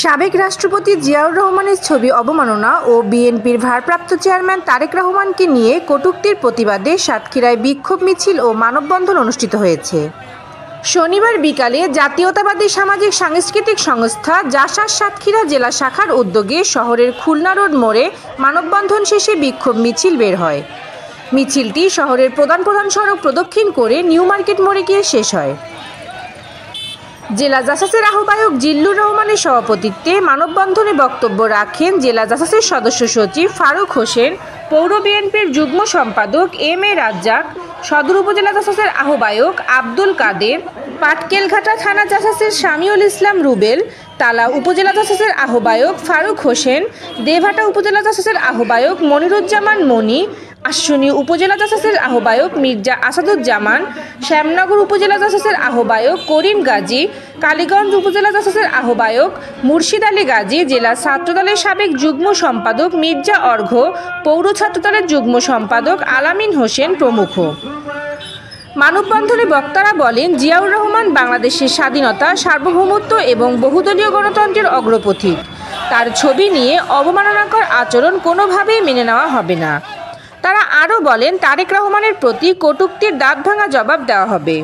সাবেক রাষ্ট্রপতি জিয়াউর রহমানের ছবি অবমাননা ও বিএনপির ভারপ্রাপ্ত চেয়ারম্যান তারেক রহমানকে নিয়ে কটূক্তির প্রতিবাদে সাতক্ষীরায় বিক্ষোভ মিছিল ও মানববন্ধন অনুষ্ঠিত হয়েছে। শনিবার বিকালে জাতীয়তাবাদী সামাজিক সাংস্কৃতিক সংস্থা জাসাস সাতক্ষীরা জেলা শাখার উদ্যোগে শহরের খুলনা রোড মোড়ে মানববন্ধন শেষে বিক্ষোভ মিছিল বের হয়। মিছিলটি শহরের প্রধান সড়ক প্রদক্ষিণ করে নিউ মার্কেট মোড়ে গিয়ে শেষ হয়। জেলা জাসাসের আহ্বায়ক জিল্লুর রহমানের সভাপতিত্বে মানববন্ধনে বক্তব্য রাখেন জেলা জাসাসের সদস্য সচিব ফারুক হোসেন, পৌর বিএনপির যুগ্ম সম্পাদক এম এ রাজ্জাক, সদর উপজেলা জাসাসের আহ্বায়ক আব্দুল কাদের, পাটকেলঘাটা থানা জাসাসের শামিউল ইসলাম রুবেল, তালা উপজেলা জাসাসের আহ্বায়ক ফারুক হোসেন, দেভাটা উপজেলা জাসাসের আহ্বায়ক মনিরুজ্জামান মনি, আশুনি উপজেলা জাসাসের আহ্বায়ক মির্জা আসাদুজ্জামান, শ্যামনগর উপজেলা জাসাসের আহ্বায়ক করিম গাজী, কালীগঞ্জ উপজেলা জাসাসের আহ্বায়ক মুর্শিদ আলী গাজী, জেলা ছাত্রদলের সাবেক যুগ্ম সম্পাদক মির্জা অর্ঘ, পৌর ছাত্রদলের যুগ্ম সম্পাদক আলামিন হোসেন প্রমুখ। মানববন্ধনে বক্তারা বলেন, জিয়াউর রহমান বাংলাদেশের স্বাধীনতা, সার্বভৌমত্ব এবং বহুদলীয় গণতন্ত্রের অগ্রপথিক। তার ছবি নিয়ে অবমাননাকর আচরণ কোনোভাবেই মেনে নেওয়া হবে না। তারা আরও বলেন, তারেক রহমানের প্রতি কটূক্তির দাঁতভাঙা জবাব দেওয়া হবে।